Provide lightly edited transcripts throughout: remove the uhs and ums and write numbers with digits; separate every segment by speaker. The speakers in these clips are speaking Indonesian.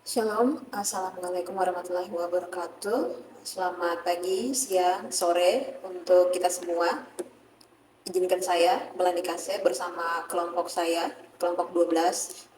Speaker 1: Shalom, Assalamualaikum warahmatullahi wabarakatuh. Selamat pagi, siang, sore untuk kita semua. Izinkan saya, Melani Kase, bersama kelompok saya, kelompok 12,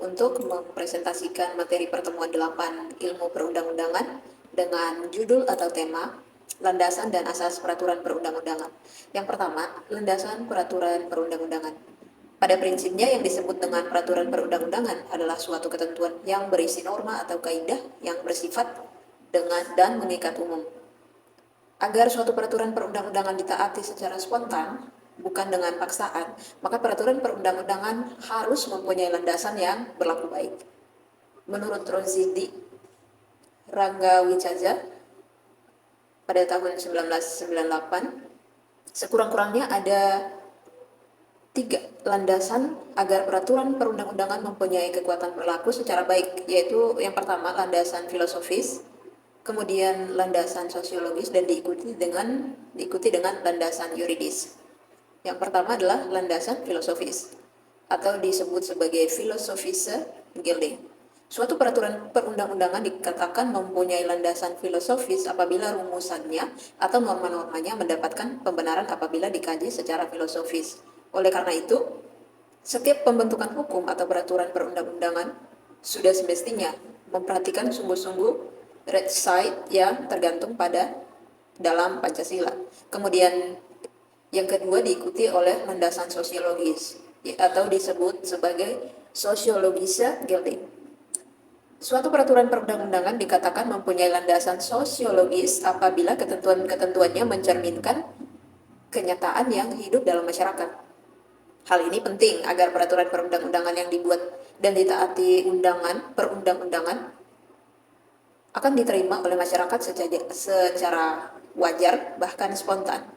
Speaker 1: untuk mempresentasikan materi pertemuan 8 ilmu perundang-undangan dengan judul atau tema Landasan dan Asas Peraturan Perundang-undangan. Yang pertama, landasan peraturan perundang-undangan. Pada prinsipnya yang disebut dengan peraturan perundang-undangan adalah suatu ketentuan yang berisi norma atau kaidah yang bersifat dengan dan mengikat umum. Agar suatu peraturan perundang-undangan ditaati secara spontan, bukan dengan paksaan, maka peraturan perundang-undangan harus mempunyai landasan yang berlaku baik. Menurut Rozidi Rangga Wicaja pada tahun 1998, sekurang-kurangnya ada 3 landasan agar peraturan perundang-undangan mempunyai kekuatan berlaku secara baik, yaitu yang pertama landasan filosofis, kemudian landasan sosiologis, dan diikuti dengan landasan yuridis. Yang pertama adalah landasan filosofis atau disebut sebagai philosophische Gilding. Suatu peraturan perundang-undangan dikatakan mempunyai landasan filosofis apabila rumusannya atau norma-normanya mendapatkan pembenaran apabila dikaji secara filosofis. Oleh karena itu, setiap pembentukan hukum atau peraturan perundang-undangan sudah semestinya memperhatikan sungguh-sungguh red side yang tergantung pada dalam Pancasila. Kemudian yang kedua diikuti oleh landasan sosiologis atau disebut sebagai sosiologische Gilding. Suatu peraturan perundang-undangan dikatakan mempunyai landasan sosiologis apabila ketentuan-ketentuannya mencerminkan kenyataan yang hidup dalam masyarakat. Hal ini penting agar peraturan perundang-undangan yang dibuat dan ditaati perundang-undangan akan diterima oleh masyarakat secara wajar, bahkan spontan.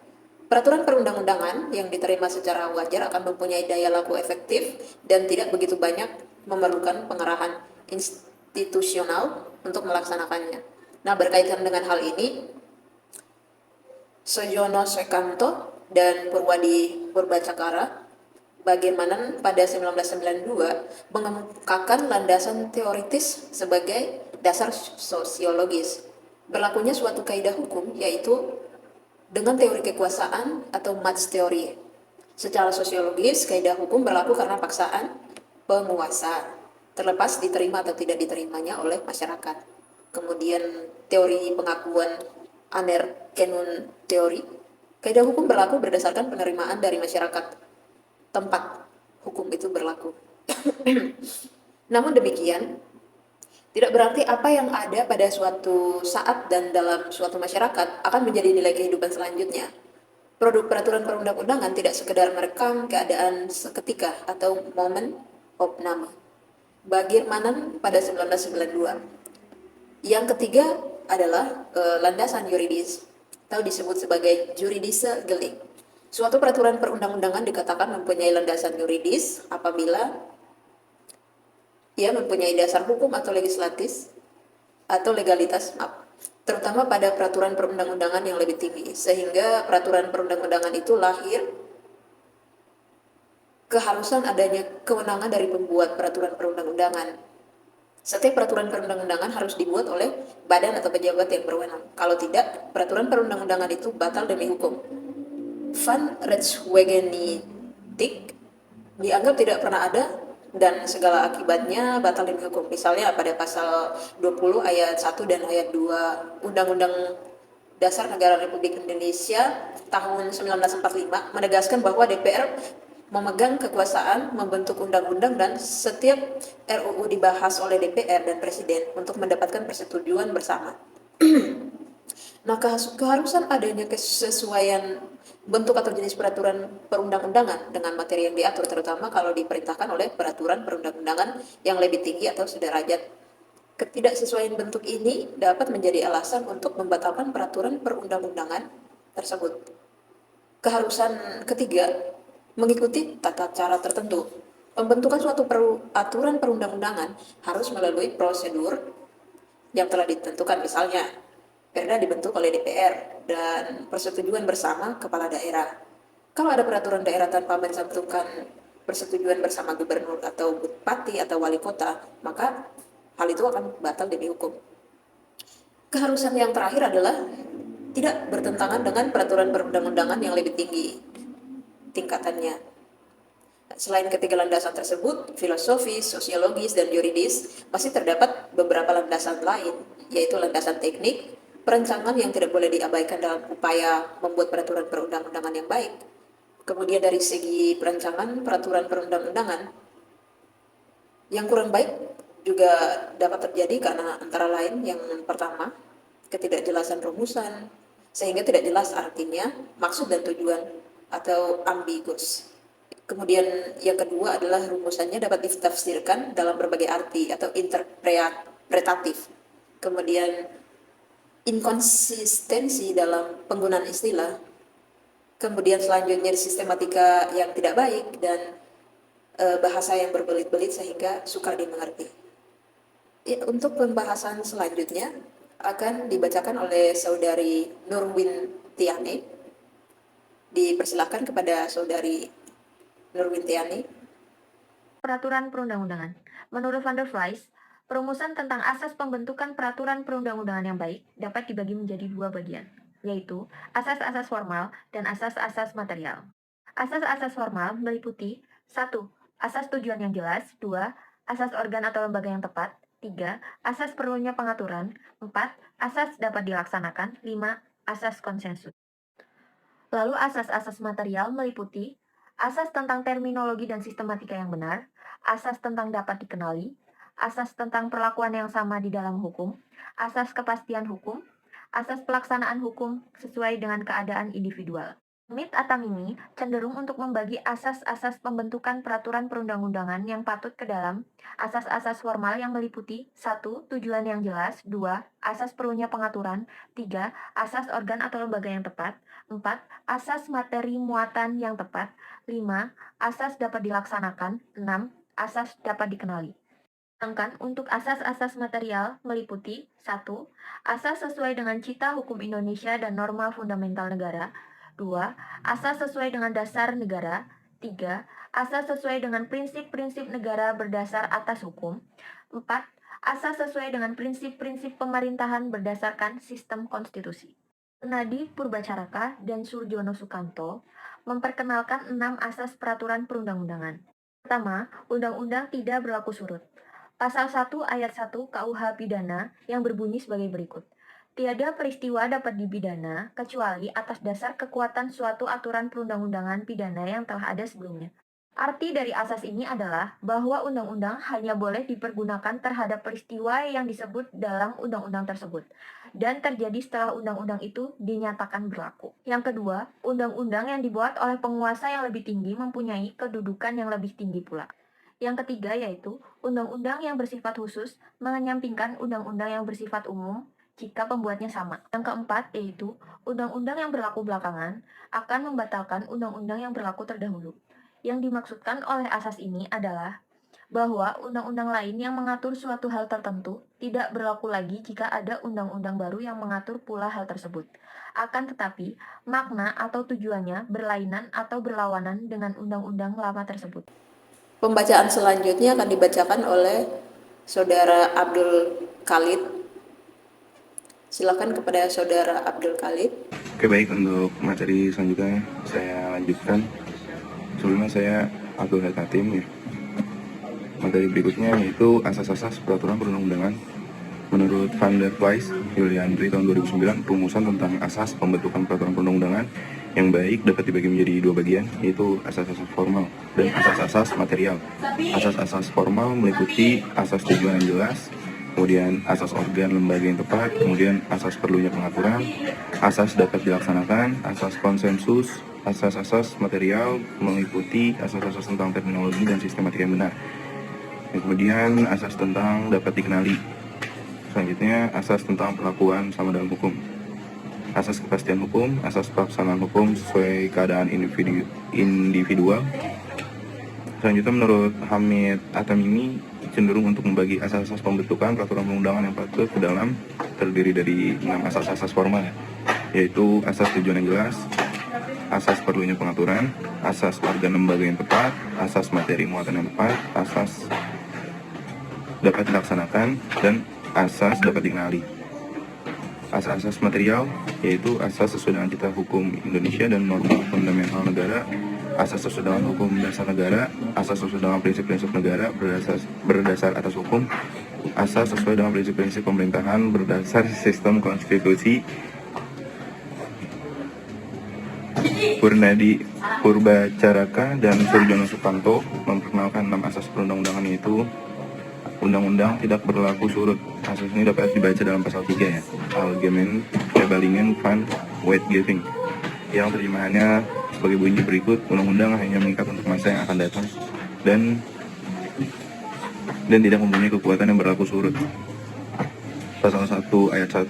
Speaker 1: Peraturan perundang-undangan yang diterima secara wajar akan mempunyai daya laku efektif dan tidak begitu banyak memerlukan pengarahan institusional untuk melaksanakannya. Nah, berkaitan dengan hal ini, Sojono Sekanto dan Purwadi Purbacakara bagaimana pada 1992 mengemukakan landasan teoritis sebagai dasar sosiologis. Berlakunya suatu kaidah hukum yaitu dengan teori kekuasaan atau match teori. Secara sosiologis, kaidah hukum berlaku karena paksaan penguasa, terlepas diterima atau tidak diterimanya oleh masyarakat. Kemudian teori pengakuan anerkenon teori, kaidah hukum berlaku berdasarkan penerimaan dari masyarakat tempat hukum itu berlaku. Namun demikian, tidak berarti apa yang ada pada suatu saat dan dalam suatu masyarakat akan menjadi nilai kehidupan selanjutnya. Produk peraturan perundang-undangan tidak sekedar merekam keadaan seketika atau moment opname. Bagaimana pada 1992. Yang ketiga adalah landasan yuridis atau disebut sebagai juridische Gilding. Suatu peraturan perundang-undangan dikatakan mempunyai landasan yuridis apabila ia mempunyai dasar hukum atau legislatif atau legalitas, terutama pada peraturan perundang-undangan yang lebih tinggi, sehingga peraturan perundang-undangan itu lahir keharusan adanya kewenangan dari pembuat peraturan perundang-undangan. Setiap peraturan perundang-undangan harus dibuat oleh badan atau pejabat yang berwenang. Kalau tidak, peraturan perundang-undangan itu batal demi hukum. Van Rechtswegenitik dianggap tidak pernah ada dan segala akibatnya batal demi hukum. Misalnya pada pasal 20 ayat 1 dan ayat 2 Undang-Undang Dasar Negara Republik Indonesia tahun 1945 menegaskan bahwa DPR memegang kekuasaan membentuk undang-undang dan setiap RUU dibahas oleh DPR dan Presiden untuk mendapatkan persetujuan bersama. Nah, keharusan adanya kesesuaian bentuk atau jenis peraturan perundang-undangan dengan materi yang diatur, terutama kalau diperintahkan oleh peraturan perundang-undangan yang lebih tinggi atau sederajat. Ketidaksesuaian bentuk ini dapat menjadi alasan untuk membatalkan peraturan perundang-undangan tersebut. Keharusan ketiga, mengikuti tata cara tertentu. Pembentukan suatu peraturan perundang-undangan harus melalui prosedur yang telah ditentukan, misalnya Perda dibentuk oleh DPR dan persetujuan bersama kepala daerah. Kalau ada peraturan daerah tanpa mencantumkan persetujuan bersama gubernur atau bupati atau wali kota, maka hal itu akan batal demi hukum. Keharusan yang terakhir adalah tidak bertentangan dengan peraturan perundang-undangan yang lebih tinggi tingkatannya. Selain ketiga landasan tersebut, filosofis, sosiologis, dan yuridis, masih terdapat beberapa landasan lain, yaitu landasan teknik, perencanaan yang tidak boleh diabaikan dalam upaya membuat peraturan perundang-undangan yang baik. Kemudian dari segi perencanaan peraturan perundang-undangan, yang kurang baik juga dapat terjadi karena antara lain yang pertama, ketidakjelasan rumusan, sehingga tidak jelas artinya, maksud dan tujuan, atau ambigus. Kemudian yang kedua adalah rumusannya dapat ditafsirkan dalam berbagai arti atau interpretatif. Kemudian inkonsistensi dalam penggunaan istilah. Kemudian selanjutnya sistematika yang tidak baik dan bahasa yang berbelit-belit sehingga sukar dimengerti. Ya, untuk pembahasan selanjutnya akan dibacakan oleh Saudari Nurwin Tiani. Dipersilakan kepada Saudari Nurwin Tiani.
Speaker 2: Peraturan perundang-undangan. Menurut Van der Vlies, perumusan tentang asas pembentukan peraturan perundang-undangan yang baik dapat dibagi menjadi dua bagian, yaitu asas-asas formal dan asas-asas material. Asas-asas formal meliputi 1. Asas tujuan yang jelas, 2. Asas organ atau lembaga yang tepat, 3. Asas perlunya pengaturan, 4. Asas dapat dilaksanakan, 5. Asas konsensus. Lalu asas-asas material meliputi asas tentang terminologi dan sistematika yang benar, asas tentang dapat dikenali, asas tentang perlakuan yang sama di dalam hukum, asas kepastian hukum, asas pelaksanaan hukum sesuai dengan keadaan individual. Smith Atamimi cenderung untuk membagi asas-asas pembentukan peraturan perundang-undangan yang patut ke dalam asas-asas formal yang meliputi 1. Tujuan yang jelas, 2. Asas perlunya pengaturan, 3. Asas organ atau lembaga yang tepat, 4. Asas materi muatan yang tepat, 5. Asas dapat dilaksanakan, 6. Asas dapat dikenali. Sedangkan untuk asas-asas material meliputi 1. Asas sesuai dengan cita hukum Indonesia dan norma fundamental negara, 2. Asas sesuai dengan dasar negara, 3. Asas sesuai dengan prinsip-prinsip negara berdasar atas hukum, 4. Asas sesuai dengan prinsip-prinsip pemerintahan berdasarkan sistem konstitusi. Nadi Purbacaraka dan Surjono Sukanto memperkenalkan 6 asas peraturan perundang-undangan. Pertama, undang-undang tidak berlaku surut. Pasal 1 ayat 1 KUH Pidana yang berbunyi sebagai berikut. Tiada peristiwa dapat dipidana kecuali atas dasar kekuatan suatu aturan perundang-undangan pidana yang telah ada sebelumnya. Arti dari asas ini adalah bahwa undang-undang hanya boleh dipergunakan terhadap peristiwa yang disebut dalam undang-undang tersebut dan terjadi setelah undang-undang itu dinyatakan berlaku. Yang kedua, undang-undang yang dibuat oleh penguasa yang lebih tinggi mempunyai kedudukan yang lebih tinggi pula. Yang ketiga yaitu undang-undang yang bersifat khusus menyampingkan undang-undang yang bersifat umum jika pembuatnya sama. Yang keempat yaitu undang-undang yang berlaku belakangan akan membatalkan undang-undang yang berlaku terdahulu. Yang dimaksudkan oleh asas ini adalah bahwa undang-undang lain yang mengatur suatu hal tertentu tidak berlaku lagi jika ada undang-undang baru yang mengatur pula hal tersebut. Akan tetapi, makna atau tujuannya berlainan atau berlawanan dengan undang-undang lama tersebut.
Speaker 1: Pembacaan selanjutnya akan dibacakan oleh Saudara Abdul Khalid. Silakan kepada Saudara Abdul Khalid.
Speaker 3: Oke, baik, untuk materi selanjutnya saya lanjutkan. Sebelumnya saya Abdul Hatim ya. Materi berikutnya yaitu asas-asas peraturan perundang-undangan. Menurut Van der Vlies, Juliandri tahun 2009, rumusan tentang asas pembentukan peraturan perundang-undangan yang baik dapat dibagi menjadi dua bagian, yaitu asas-asas formal dan asas-asas material. Asas-asas formal meliputi asas tujuan yang jelas, kemudian asas organ lembaga yang tepat, kemudian asas perlunya pengaturan, asas dapat dilaksanakan, asas konsensus. Asas-asas material meliputi asas-asas tentang terminologi dan sistematika yang benar. Dan kemudian asas tentang dapat dikenali. Selanjutnya asas tentang perlakuan sama dalam hukum. Asas kepastian hukum, asas pelaksanaan hukum sesuai keadaan individual. Selanjutnya menurut Hamid Atamimi cenderung untuk membagi asas-asas pembentukan peraturan perundangan yang patut ke dalam terdiri dari 6 asas-asas formal, yaitu asas tujuan yang jelas, asas perlunya pengaturan, asas organ lembaga yang tepat, asas materi muatan yang tepat, asas dapat dilaksanakan dan asas dapat dikenali. Asas-asas material yaitu asas sesuai dengan kitab hukum Indonesia dan norma fundamental negara, asas sesuai dengan hukum dasar negara, asas sesuai dengan prinsip-prinsip negara berdasar atas hukum, asas sesuai dengan prinsip-prinsip pemerintahan berdasar sistem konstitusi. Purnadi Purbacaraka dan Surjono Sukanto memperkenalkan 6 asas perundang-undangan, yaitu undang-undang tidak berlaku surut. Asas ini dapat dibaca dalam pasal 3 ya. Algemeen Verbalingen van Wetgeving, yang terjemahannya sebagai bunyi berikut: undang-undang hanya mengikat untuk masa yang akan datang dan tidak mempunyai kekuatan yang berlaku surut. Pasal 1 ayat 1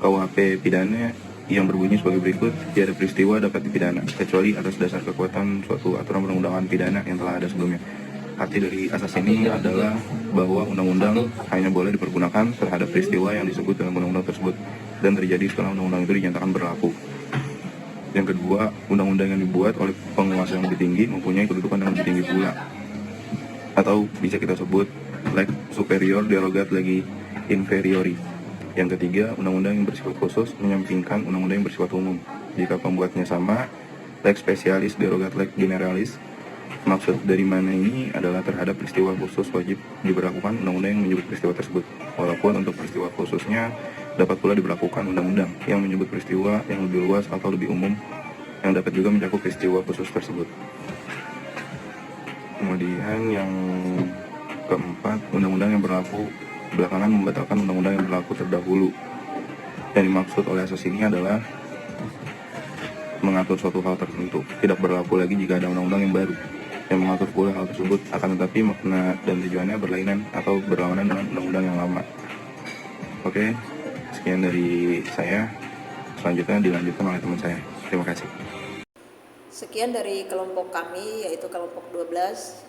Speaker 3: KUHP pidana yang berbunyi sebagai berikut: tiada peristiwa dapat dipidana kecuali atas dasar kekuatan suatu aturan perundang-undangan pidana yang telah ada sebelumnya. Arti dari asas ini adalah bahwa undang-undang hanya boleh dipergunakan terhadap peristiwa yang disebut dalam undang-undang tersebut dan terjadi setelah undang-undang itu dinyatakan berlaku. Yang kedua, undang-undang yang dibuat oleh penguasa yang lebih tinggi mempunyai kedudukan yang lebih tinggi pula, atau bisa kita sebut leg superior derogat legi inferiori. Yang ketiga, undang-undang yang bersifat khusus menyampingkan undang-undang yang bersifat umum. Jika pembuatnya sama, leg specialis derogat leg generalis. Maksud dari mana ini adalah terhadap peristiwa khusus wajib diberlakukan undang-undang yang menyebut peristiwa tersebut. Walaupun untuk peristiwa khususnya dapat pula diberlakukan undang-undang yang menyebut peristiwa yang lebih luas atau lebih umum yang dapat juga mencakup peristiwa khusus tersebut. Kemudian yang keempat, undang-undang yang berlaku belakangan membatalkan undang-undang yang berlaku terdahulu. Yang dimaksud oleh asas ini adalah mengatur suatu hal tertentu tidak berlaku lagi jika ada undang-undang yang baru yang mengatur pula hal tersebut, akan tetapi makna dan tujuannya berlainan atau berlawanan dengan undang-undang yang lama. Oke, sekian dari saya. Selanjutnya dilanjutkan oleh teman saya. Terima kasih.
Speaker 1: Sekian dari kelompok kami, yaitu kelompok 12.